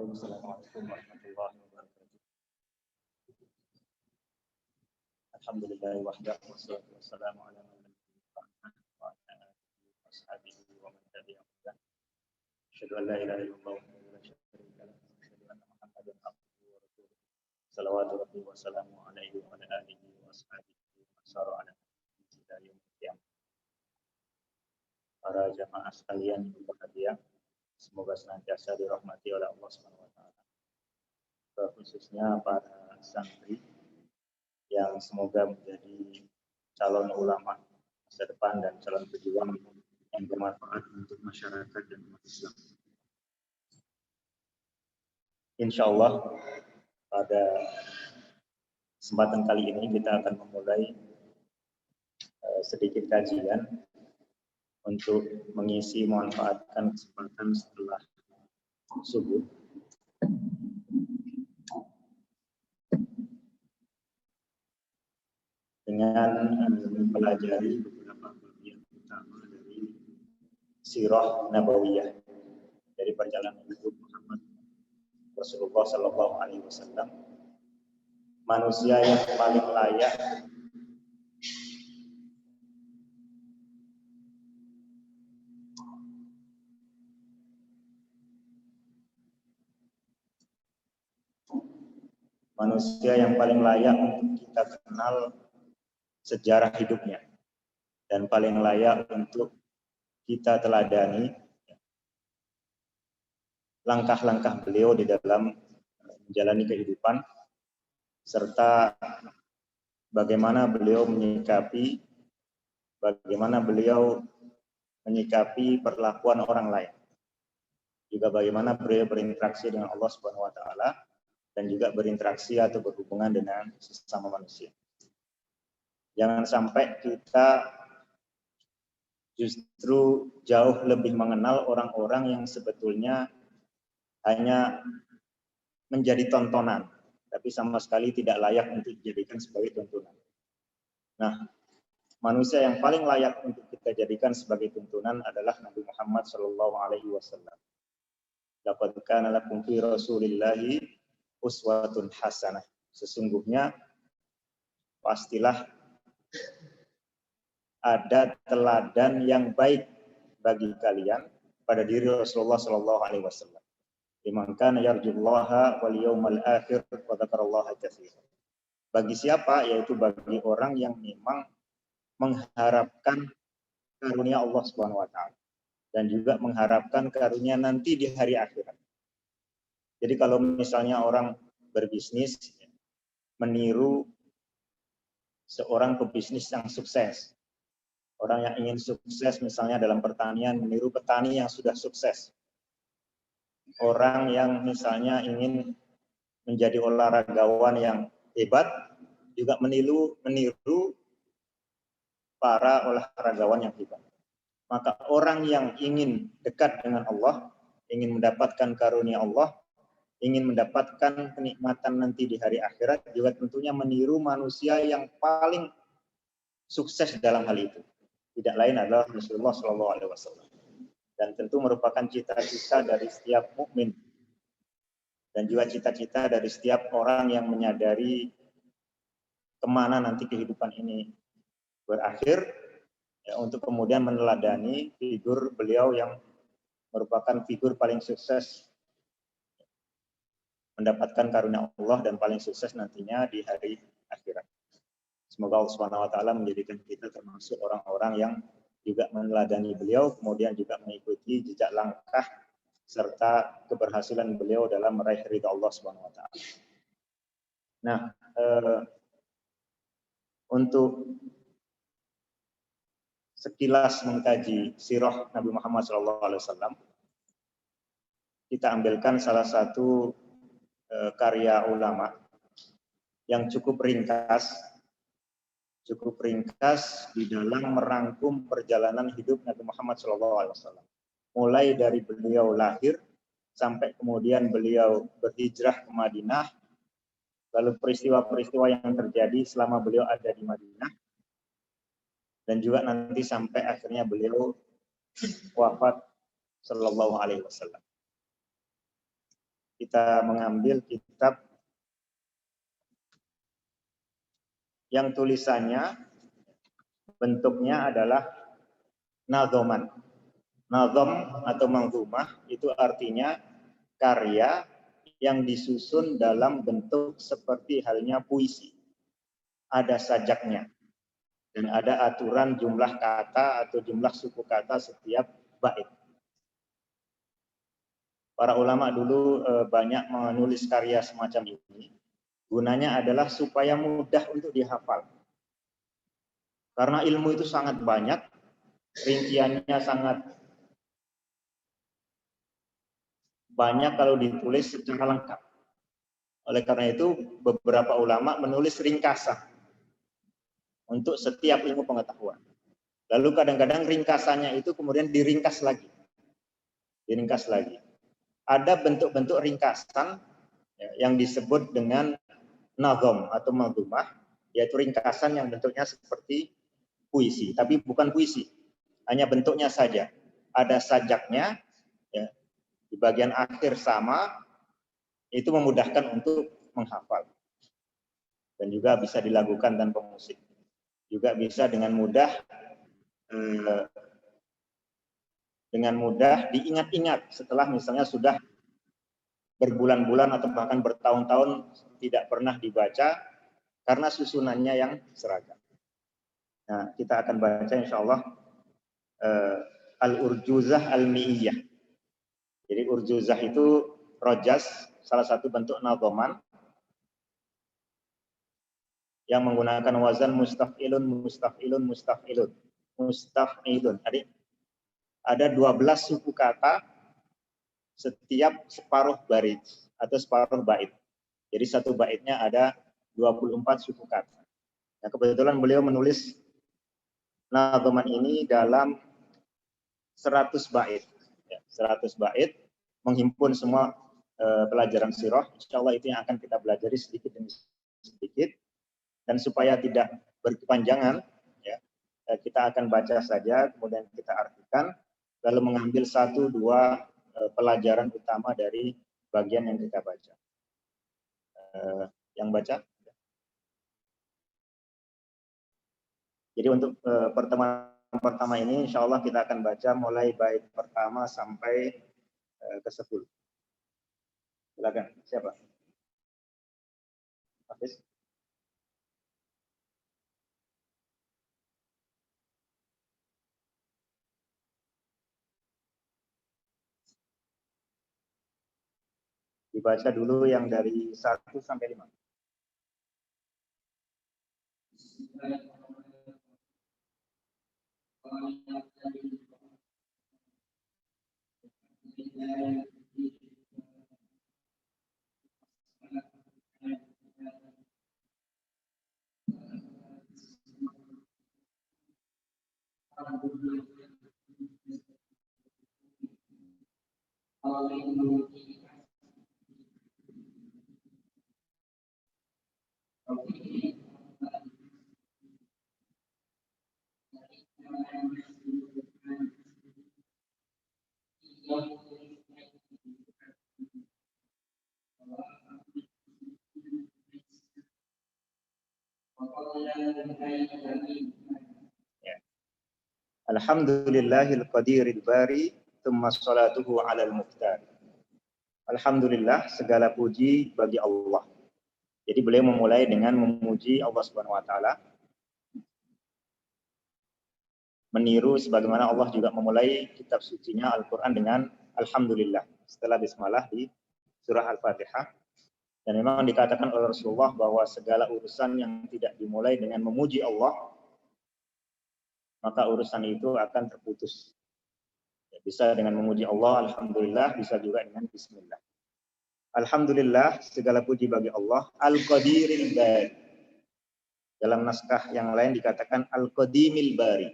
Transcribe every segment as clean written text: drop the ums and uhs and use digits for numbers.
Assalamualaikum warahmatullahi wabarakatuh. Alhamdulillah wahdahu wassalatu wassalamu ala man la nabiyya wa ala alihi wa sahbihi wa man tabi'ahum. Asyhadu an la ilaha illallah wa la syarika lahu wa asyhadu anna Muhammadan abduhu wa rasuluh. Shalawatu rabbi wa salamu alaihi wa ala alihi wa sahbihi wa sara ala nabiyyi ila yaumil qiyamah. Para jamaah sekalian yang berbahagia, semoga senantiasa dirahmati oleh Allah Subhanahu wa taala. Khususnya para santri yang semoga menjadi calon ulama masa depan dan calon pejuang yang bermanfaat untuk masyarakat dan umat Islam. Insya Allah pada kesempatan kali ini kita akan memulai sedikit kajian untuk mengisi memanfaatkan kesempatan setelah subuh. Dengan mempelajari beberapa bagian utama dari sirah nabawiyah dari perjalanan hidup Muhammad Rasulullah Sallallahu Alaihi Wasallam, manusia yang paling layak untuk kita kenal sejarah hidupnya dan paling layak untuk kita teladani langkah-langkah beliau di dalam menjalani kehidupan serta bagaimana beliau menyikapi perlakuan orang lain, juga bagaimana beliau berinteraksi dengan Allah Subhanahu wa taala dan juga berinteraksi atau berhubungan dengan sesama manusia. Jangan sampai kita justru jauh lebih mengenal orang-orang yang sebetulnya hanya menjadi tontonan, tapi sama sekali tidak layak untuk dijadikan sebagai tontonan. Nah, manusia yang paling layak untuk kita jadikan sebagai tuntunan adalah Nabi Muhammad Shallallahu Alaihi Wasallam. Laqad kana lakum fi Rasulillahi uswatun hasanah. Sesungguhnya pastilah ada teladan yang baik bagi kalian pada diri Rasulullah Shallallahu Alaihi Wasallam. Liman kana yarjullaha wal yawmal akhir wa dzakarallaha katsiran. Bagi siapa? Yaitu bagi orang yang memang mengharapkan karunia Allah Subhanahu wa taala dan juga mengharapkan karunia nanti di hari akhirat. Jadi kalau misalnya orang berbisnis meniru seorang pebisnis yang sukses, orang yang ingin sukses misalnya dalam pertanian meniru petani yang sudah sukses, orang yang misalnya ingin menjadi olahragawan yang hebat juga meniru para olahragawan yang hebat. Maka orang yang ingin dekat dengan Allah, ingin mendapatkan karunia Allah, ingin mendapatkan kenikmatan nanti di hari akhirat, juga tentunya meniru manusia yang paling sukses dalam hal itu. Tidak lain adalah Rasulullah SAW. Dan tentu merupakan cita-cita dari setiap mukmin dan juga cita-cita dari setiap orang yang menyadari kemana nanti kehidupan ini berakhir, ya, untuk kemudian meneladani figur beliau yang merupakan figur paling sukses mendapatkan karunia Allah dan paling sukses nantinya di hari akhirat. Semoga Allah Subhanahu wa taala menjadikan kita termasuk orang-orang yang juga meneladani beliau, kemudian juga mengikuti jejak langkah serta keberhasilan beliau dalam meraih ridha Allah Subhanahu wa taala. Nah, untuk sekilas mengkaji sirah Nabi Muhammad SAW, kita ambilkan salah satu karya ulama yang cukup ringkas di dalam merangkum perjalanan hidup Nabi Muhammad SAW. Mulai dari beliau lahir sampai kemudian beliau berhijrah ke Madinah, lalu peristiwa-peristiwa yang terjadi selama beliau ada di Madinah, dan juga nanti sampai akhirnya beliau wafat Sallallahu Alaihi Wasallam. kita mengambil kitab yang tulisannya bentuknya adalah nadhoman. Nadhom atau manzumah itu artinya karya yang disusun dalam bentuk seperti halnya puisi. Ada sajaknya dan ada aturan jumlah kata atau jumlah suku kata setiap bait. Para ulama dulu banyak menulis karya semacam ini. Gunanya adalah supaya mudah untuk dihafal. Karena ilmu itu sangat banyak, rinciannya sangat banyak kalau ditulis secara lengkap. Oleh karena itu, beberapa ulama menulis ringkasan untuk setiap ilmu pengetahuan. Lalu kadang-kadang ringkasannya itu kemudian diringkas lagi. Diringkas lagi. Ada bentuk-bentuk ringkasan yang disebut dengan nadhom atau manzumah, yaitu ringkasan yang bentuknya seperti puisi, tapi bukan puisi, hanya bentuknya saja. Ada sajaknya, ya, di bagian akhir sama, itu memudahkan untuk menghafal. Dan juga bisa dilakukan tanpa musik. Juga bisa dengan mudah diingat-ingat setelah misalnya sudah berbulan-bulan atau bahkan bertahun-tahun tidak pernah dibaca karena susunannya yang seragam. Nah, kita akan baca insya Allah Al-Urjuzah Al-Mi'iyah. Jadi urjuzah itu rojas, salah satu bentuk nadhoman yang menggunakan wazan mustaf'ilun, mustaf'ilun, mustaf'ilun, mustaf'ilun. Ada 12 suku kata setiap separuh barit atau separuh bait. Jadi satu baitnya ada 24 suku kata. Nah, kebetulan beliau menulis nadhoman ini dalam 100 bait. Ya, 100 bait menghimpun semua pelajaran sirah. Insyaallah itu yang akan kita pelajari sedikit demi sedikit. Dan supaya tidak berkepanjangan, ya, kita akan baca saja, kemudian kita artikan, lalu mengambil 1-2 pelajaran utama dari bagian yang kita baca. Yang baca? Jadi untuk pertemuan pertama ini, insya Allah kita akan baca mulai bait pertama sampai ke-10. Silakan, siapa? Hafiz? Dibaca dulu yang dari 1 sampai 5. Ya. Alhamdulillahil qadiril bari, tsumma sholatuhu alal mukhtar. Alhamdulillah, segala puji bagi Allah. Jadi beliau memulai dengan memuji Allah Subhanahu wa taala. Meniru sebagaimana Allah juga memulai kitab sucinya Al-Qur'an dengan alhamdulillah setelah bismillah di surah Al-Fatihah. Dan memang dikatakan oleh Rasulullah bahwa segala urusan yang tidak dimulai dengan memuji Allah, maka urusan itu akan terputus. Ya, bisa dengan memuji Allah, alhamdulillah, bisa juga dengan bismillah. Alhamdulillah, segala puji bagi Allah, Al-Qadiril Bari. Dalam naskah yang lain dikatakan Al-Qadimil Bari,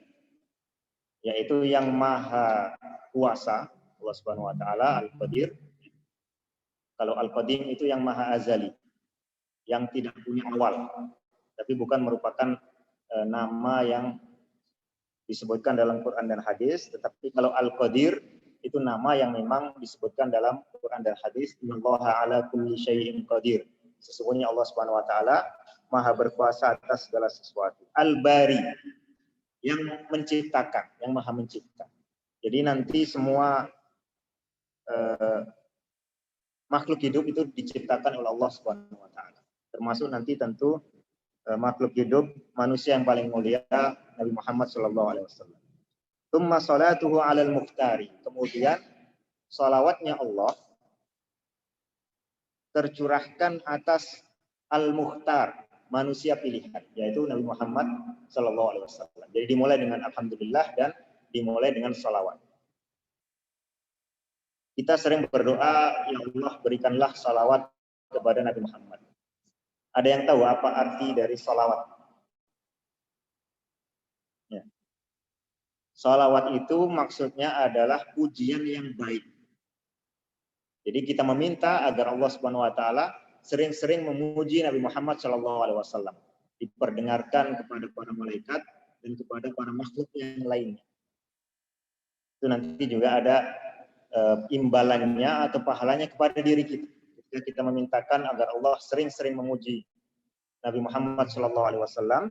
yaitu yang maha kuasa, Allah Subhanahu wa taala, Al-Qadir. Kalau Al-Qadim itu yang maha azali, yang tidak punya awal, tapi bukan merupakan nama yang disebutkan dalam Quran dan hadis, tetapi kalau Al-Qadir itu nama yang memang disebutkan dalam Quran dan hadis, innallaha ala kulli syai'in qadir. Sesungguhnya Allah Subhanahu wa taala Maha berkuasa atas segala sesuatu. Al-Bari, yang menciptakan, yang Maha mencipta. Jadi nanti semua makhluk hidup itu diciptakan oleh Allah Subhanahu wa taala. Termasuk nanti tentu makhluk hidup manusia yang paling mulia Nabi Muhammad sallallahu alaihi wasallam. Tsumma salatuhu 'alal muftari. Kemudian salawatnya Allah tercurahkan atas al-mukhtar, manusia pilihan, yaitu Nabi Muhammad sallallahu alaihi wasallam. Jadi dimulai dengan alhamdulillah dan dimulai dengan salawat. Kita sering berdoa, ya Allah berikanlah salawat kepada Nabi Muhammad. Ada yang tahu apa arti dari salawat? Ya. Salawat itu maksudnya adalah pujian yang baik. Jadi kita meminta agar Allah Subhanahu wa taala sering-sering memuji Nabi Muhammad sallallahu alaihi wasallam, diperdengarkan kepada para malaikat dan kepada para makhluk yang lainnya. Itu nanti juga ada imbalannya atau pahalanya kepada diri kita. Ketika kita memintakan agar Allah sering-sering memuji Nabi Muhammad sallallahu alaihi wasallam,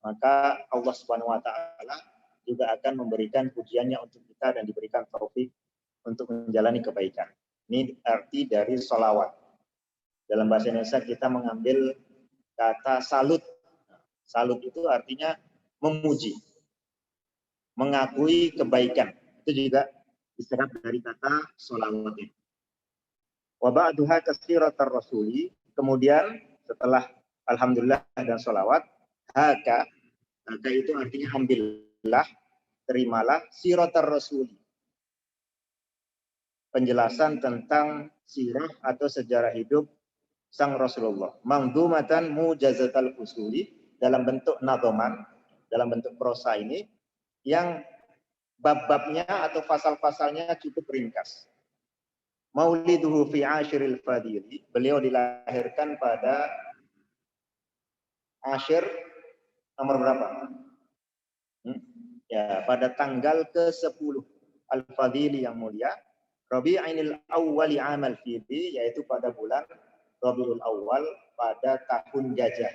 maka Allah Subhanahu wa taala juga akan memberikan pujiannya untuk kita dan diberikan taufik untuk menjalani kebaikan. Ini arti dari sholawat. Dalam bahasa Indonesia kita mengambil kata salut. Salut itu artinya memuji, mengakui kebaikan. Itu juga diserap dari kata sholawat itu. Wa ba'duha kasiratar rasuli. Kemudian setelah alhamdulillah dan sholawat, haka itu artinya ambillah, terimalah siratar rasuli. Penjelasan tentang sirah atau sejarah hidup sang Rasulullah. Mangdumatan mujazatal usuli, dalam bentuk nadhoman, dalam bentuk prosa ini, yang bab-babnya atau pasal-pasalnya cukup ringkas. Mauliduhu fi ashiril fadili, beliau dilahirkan pada Ashir nomor berapa? Ya, pada tanggal ke-10 Al-Fadili yang mulia, Rabi'inil Awwali amal fili, yaitu pada bulan Rabiul Awal pada tahun gajah.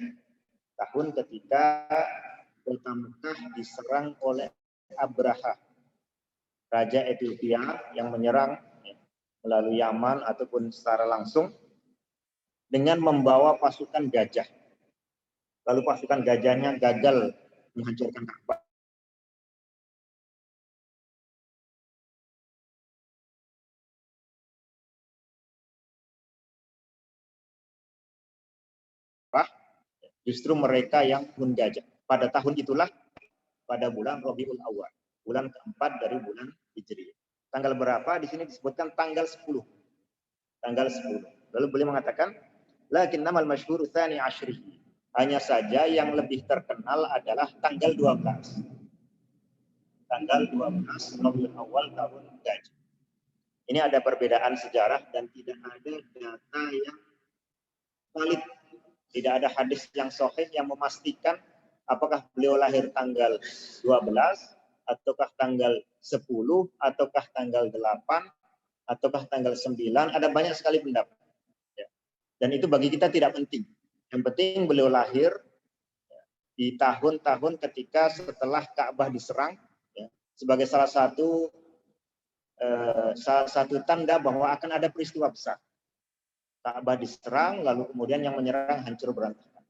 Tahun ketika kota Mekah diserang oleh Abraha, raja Ethiopia yang menyerang melalui Yaman ataupun secara langsung dengan membawa pasukan gajah. Lalu pasukan gajahnya gagal menghancurkan Ka'bah. Justru mereka yang menggajah. Pada tahun itulah, pada bulan Rabiul Awal, bulan keempat dari bulan Hijriah. Tanggal berapa? Di sini disebutkan tanggal 10. Tanggal 10. Lalu beliau mengatakan, lakinnamal masyhuru tsani asyrihi. Hanya saja yang lebih terkenal adalah tanggal 12. Tanggal 12 Rabiul Awal tahun Gajah. Ini ada perbedaan sejarah dan tidak ada data yang valid. Tidak ada hadis yang sahih yang memastikan apakah beliau lahir tanggal 12, ataukah tanggal 10, ataukah tanggal 8, ataukah tanggal 9. Ada banyak sekali pendapat. Ya. Dan itu bagi kita tidak penting. Yang penting beliau lahir di tahun-tahun ketika setelah Ka'bah diserang, ya, sebagai salah satu tanda bahwa akan ada peristiwa besar. Ka'bah diserang, lalu kemudian yang menyerang hancur berantakan.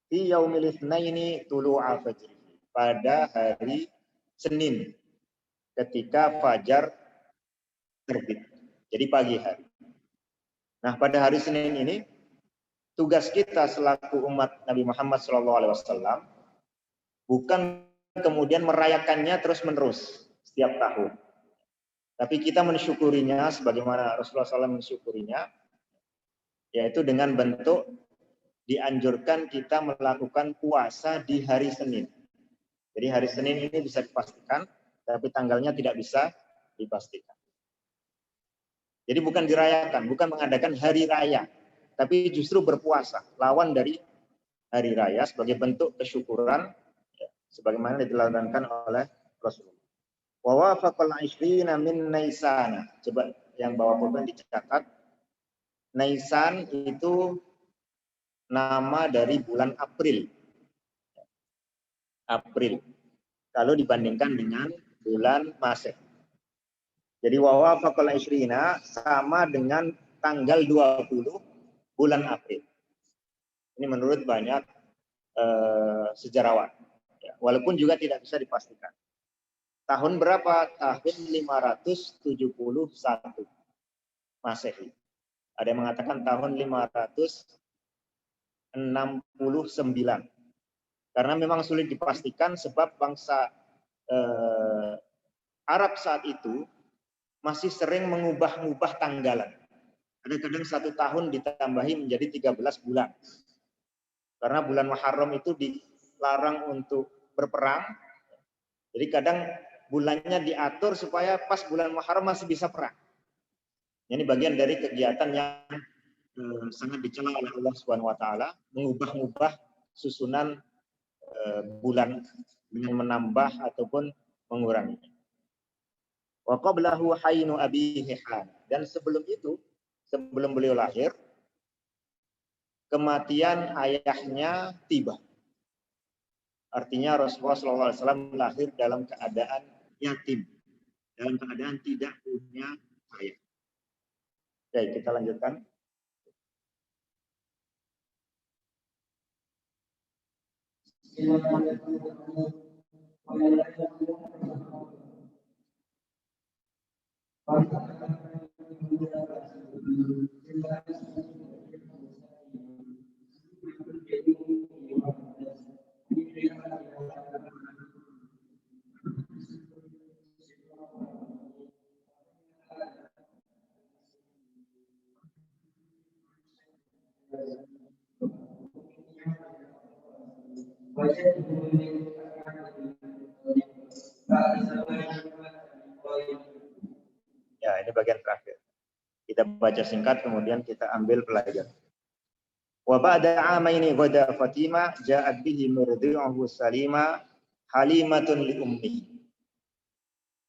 Fi yaumil itsnaini tulu'a fajri, pada hari Senin ketika fajar terbit. Jadi pagi hari. Nah, pada hari Senin ini tugas kita selaku umat Nabi Muhammad SAW bukan kemudian merayakannya terus-menerus setiap tahun. Tapi kita mensyukurinya sebagaimana Rasulullah SAW mensyukurinya, yaitu dengan bentuk dianjurkan kita melakukan puasa di hari Senin. Jadi hari Senin ini bisa dipastikan, tapi tanggalnya tidak bisa dipastikan. Jadi bukan dirayakan, bukan mengadakan hari raya, tapi justru berpuasa, lawan dari hari raya sebagai bentuk kesyukuran, ya, sebagaimana dilakukan oleh Rasulullah. Wa wafaqal 'ishrina min Naisan. Coba yang bawa pulpen dicatat. Naisan itu nama dari bulan April. April. Kalau dibandingkan dengan bulan Masehi. Jadi wa wafaqal 'ishrina sama dengan tanggal 20 bulan April. Ini menurut banyak sejarawan. Ya, walaupun juga tidak bisa dipastikan. Tahun berapa? Tahun 571 Masehi. Ada yang mengatakan tahun 569. Karena memang sulit dipastikan sebab bangsa Arab saat itu masih sering mengubah-ubah tanggalan. Kadang-kadang 1 tahun ditambahi menjadi 13 bulan. Karena bulan Muharram itu dilarang untuk berperang. Jadi kadang bulannya diatur supaya pas bulan Muharram masih bisa perang. Ini bagian dari kegiatan yang sangat dicela oleh Allah Subhanahu wa taala, mengubah-ubah susunan bulan dengan menambah ataupun mengurangi. Wa qablahu hainu abihi han. Dan sebelum itu, sebelum beliau lahir, kematian ayahnya tiba. Artinya Rasulullah SAW lahir dalam keadaan yatim, dalam keadaan tidak punya ayah. Oke, kita lanjutkan. Ya, ini bagian terakhir. Kita baca singkat, kemudian kita ambil pelajaran. Wa ba'da 'amaini ghada Fatimah ja'at bihi murdi'uhu Salima halimatun li ummi.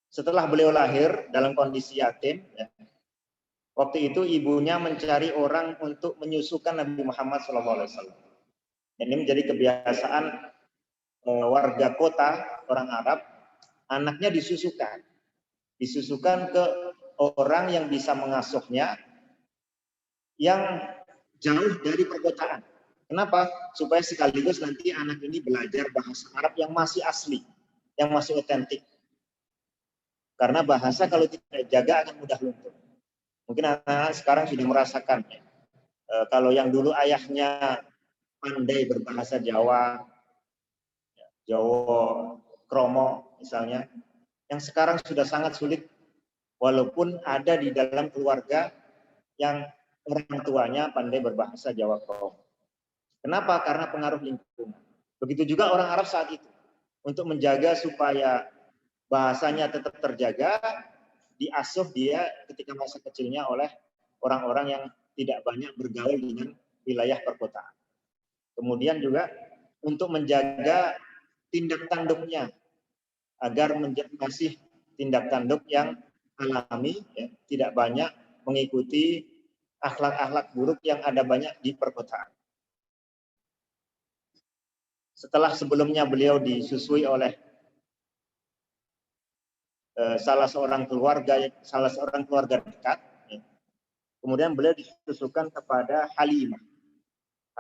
Setelah beliau lahir dalam kondisi yatim, ya, waktu itu ibunya mencari orang untuk menyusukan Nabi Muhammad SAW. Ini menjadi kebiasaan warga kota, orang Arab, anaknya disusukan ke orang yang bisa mengasuhnya, yang jauh dari perkotaan. Kenapa? Supaya sekaligus nanti anak ini belajar bahasa Arab yang masih asli, yang masih otentik. Karena bahasa kalau tidak jaga akan mudah luntur. Mungkin anak-anak sekarang sudah merasakan. Kalau yang dulu ayahnya pandai berbahasa Jawa, Jawa Kromo misalnya, yang sekarang sudah sangat sulit, walaupun ada di dalam keluarga yang orang tuanya pandai berbahasa Jawa Kromo. Kenapa? Karena pengaruh lingkungan. Begitu juga orang Arab saat itu. Untuk menjaga supaya bahasanya tetap terjaga, diasuh dia ketika masa kecilnya oleh orang-orang yang tidak banyak bergaul dengan wilayah perkotaan. Kemudian juga untuk menjaga tindak tanduknya, agar masih tindak tanduk yang alami, ya, tidak banyak mengikuti akhlak-akhlak buruk yang ada banyak di perkotaan. Setelah sebelumnya beliau disusui oleh salah seorang keluarga dekat, ya. Kemudian beliau disusukan kepada Halimah.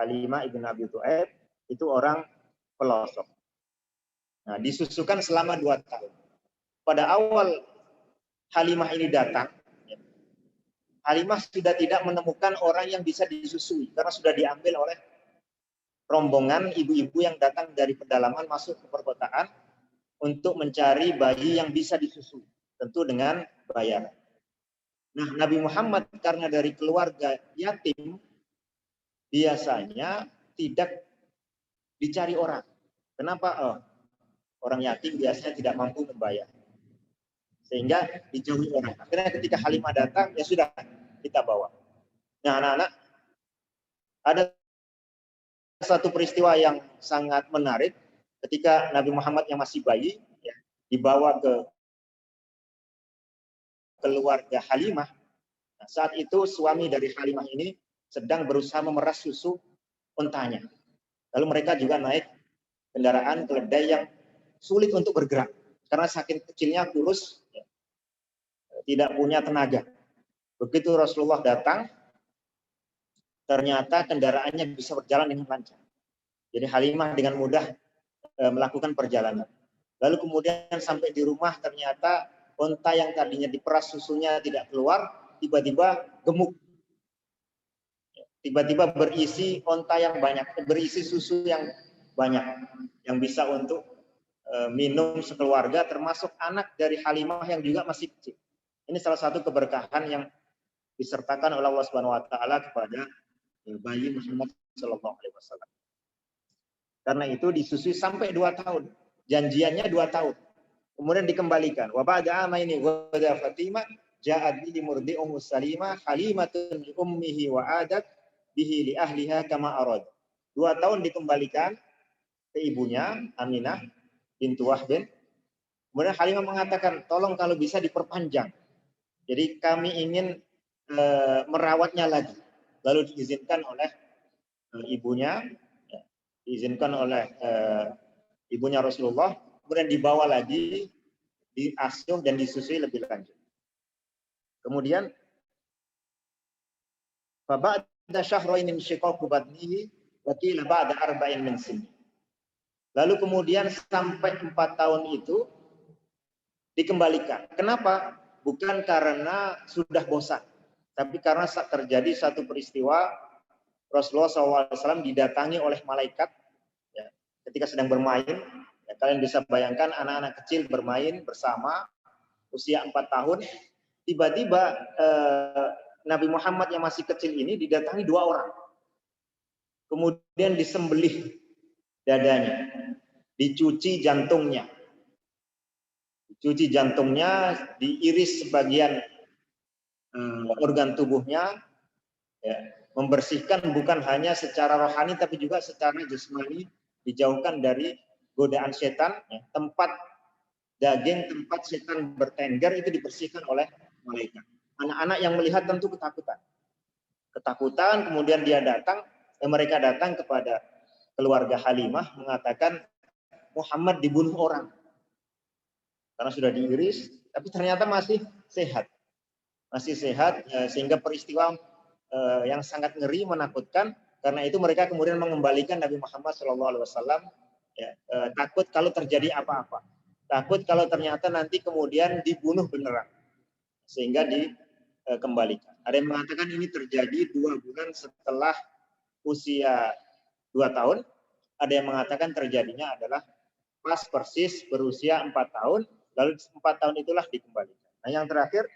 Halimah ibn Abi Thu'aib itu orang pelosok. Nah, disusukan selama 2 tahun. Pada awal Halimah ini datang, ya, Halimah sudah tidak menemukan orang yang bisa disusui karena sudah diambil oleh rombongan ibu-ibu yang datang dari pedalaman masuk ke perkotaan untuk mencari bayi yang bisa disusui, tentu dengan bayar. Nah, Nabi Muhammad karena dari keluarga yatim, biasanya tidak dicari orang. Kenapa? Oh, orang yatim biasanya tidak mampu membayar. Sehingga dijauhi orang. Akhirnya ketika Halimah datang, ya sudah, kita bawa. Nah, anak-anak, ada satu peristiwa yang sangat menarik ketika Nabi Muhammad yang masih bayi, ya, dibawa ke keluarga Halimah. Nah, saat itu suami dari Halimah ini sedang berusaha memeras susu untanya. Lalu mereka juga naik kendaraan keledai yang sulit untuk bergerak karena saking kecilnya, kurus, tidak punya tenaga. Begitu Rasulullah datang, ternyata kendaraannya bisa berjalan dengan lancar. Jadi Halimah dengan mudah melakukan perjalanan. Lalu kemudian sampai di rumah, ternyata unta yang tadinya diperas susunya tidak keluar, tiba-tiba gemuk. Tiba-tiba berisi unta yang banyak, berisi susu yang banyak, yang bisa untuk minum sekeluarga, termasuk anak dari Halimah yang juga masih kecil. Ini salah satu keberkahan yang disertakan oleh Allah Subhanahu wa taala kepada bayi Muhammad sallallahu alaihi wasallam. Karena itu disusui sampai 2 tahun. Janjiannya 2 tahun. Kemudian dikembalikan. Wa ba'da amaini ghada Fatimah ja'at bihi murdi'uhu Salimah halimatun li ummihi wa adat bihi li ahliha kama arad. 2 tahun dikembalikan ke ibunya Aminah bintu Wahb. Kemudian Halimah mengatakan, tolong kalau bisa diperpanjang. Jadi kami ingin merawatnya lagi. Lalu diizinkan oleh ibunya, diizinkan oleh ibunya Rasulullah, kemudian dibawa lagi, diasuh dan disusui lebih lanjut. Kemudian fa ba'da syahrain min shiqaqi batnihi wa qila ba'da arba'in min sinni. Lalu kemudian sampai 4 tahun itu dikembalikan. Kenapa? Bukan karena sudah bosan, tapi karena terjadi satu peristiwa Rasulullah SAW didatangi oleh malaikat ya, ketika sedang bermain. Ya, kalian bisa bayangkan anak-anak kecil bermain bersama usia 4 tahun. Tiba-tiba Nabi Muhammad yang masih kecil ini didatangi 2 orang. Kemudian disembelih dadanya, dicuci jantungnya. Dicuci jantungnya, diiris sebagian organ tubuhnya, ya, membersihkan bukan hanya secara rohani tapi juga secara jasmani, dijauhkan dari godaan setan, ya, tempat daging, tempat setan bertengger itu dibersihkan oleh malaikat. Anak-anak yang melihat tentu ketakutan. Ketakutan, kemudian dia datang, mereka datang kepada keluarga Halimah mengatakan Muhammad dibunuh orang. Karena sudah diiris, tapi ternyata masih sehat. Masih sehat, sehingga peristiwa yang sangat ngeri, menakutkan. Karena itu mereka kemudian mengembalikan Nabi Muhammad SAW, ya, takut kalau terjadi apa-apa. Takut kalau ternyata nanti kemudian dibunuh beneran. Sehingga dikembalikan. Ada yang mengatakan ini terjadi 2 bulan setelah usia 2 tahun. Ada yang mengatakan terjadinya adalah pas persis berusia 4 tahun. Lalu 4 tahun itulah dikembalikan. Nah, yang terakhir,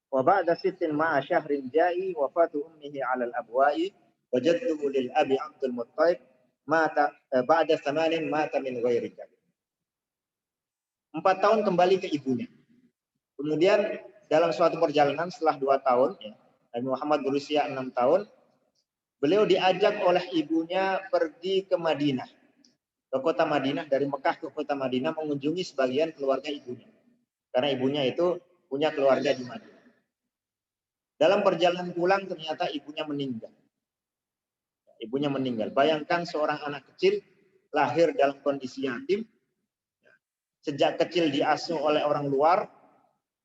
wa ba'da sittin ma'a syahrin ja'i wafatu ummihi 'alal abwa'i wa jadduhu lil abi Abdul Muttalib mata ba'da 8 mata min ghairi jad. 4 tahun kembali ke ibunya. Kemudian dalam suatu perjalanan setelah 2 tahun, ya, Nabi Muhammad berusia 6 tahun, beliau diajak oleh ibunya pergi ke Madinah. Ke kota Madinah, dari Mekah ke kota Madinah, mengunjungi sebagian keluarga ibunya. Karena ibunya itu punya keluarga di Madinah. Dalam perjalanan pulang ternyata ibunya meninggal. Ibunya meninggal. Bayangkan seorang anak kecil lahir dalam kondisi yatim. Sejak kecil diasuh oleh orang luar,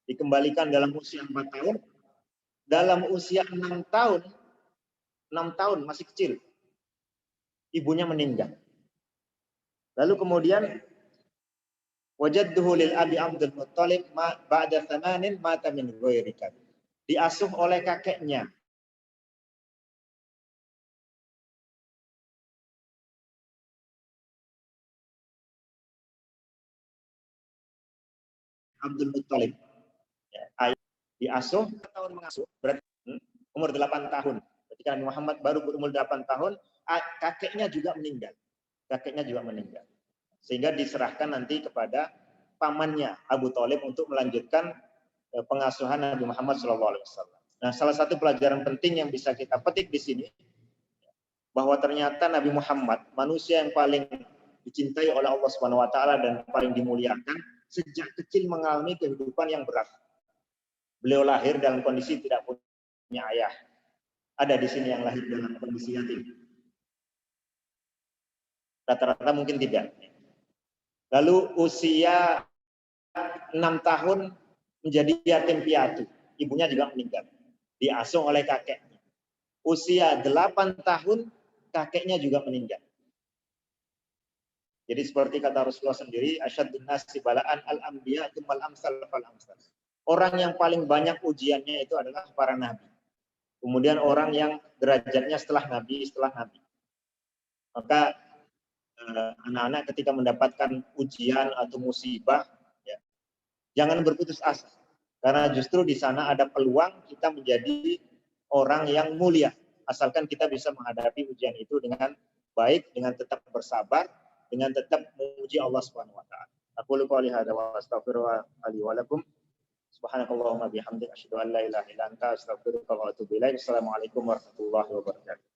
dikembalikan dalam usia 4 tahun. Dalam usia 6 tahun, 6 tahun masih kecil, ibunya meninggal. Lalu kemudian wajadduhu lil abi Abdul Muttalib ba'da 8 mata min ghairi kad. Diasuh oleh kakeknya. Abdul Muttalib. Ya, diasuh, tahun mengasuh, berarti umur 8 tahun. Ketika Nabi Muhammad baru berumur 8 tahun, kakeknya juga meninggal. Kakeknya juga meninggal. Sehingga diserahkan nanti kepada pamannya Abu Thalib untuk melanjutkan pengasuhan Nabi Muhammad SAW. Nah, salah satu pelajaran penting yang bisa kita petik di sini, bahwa ternyata Nabi Muhammad, manusia yang paling dicintai oleh Allah Subhanahu wa taala dan paling dimuliakan, sejak kecil mengalami kehidupan yang berat. Beliau lahir dalam kondisi tidak punya ayah. Ada di sini yang lahir dalam kondisi yatim. Rata-rata mungkin tidak. Lalu usia 6 tahun menjadi yatim piatu. Ibunya juga meninggal. Diasuh oleh kakeknya. Usia 8 tahun kakeknya juga meninggal. Jadi seperti kata Rasulullah sendiri, asyadun nasi bala'an al-anbiya tumal amsal fal amsal. Orang yang paling banyak ujiannya itu adalah para nabi. Kemudian orang yang derajatnya setelah nabi. Maka anak-anak ketika mendapatkan ujian atau musibah, ya, jangan berputus asa. Karena justru di sana ada peluang kita menjadi orang yang mulia. Asalkan kita bisa menghadapi ujian itu dengan baik, dengan tetap bersabar, dengan tetap memuji Allah Subhanahu wa taala. Aku qouli hadza wa astaghfirullah li wa lakum. Subhanakallahumma bihamdika asyhadu an la ilaha illa anta astaghfiruka wa atubu ilaik. Assalamualaikum warahmatullahi wabarakatuh.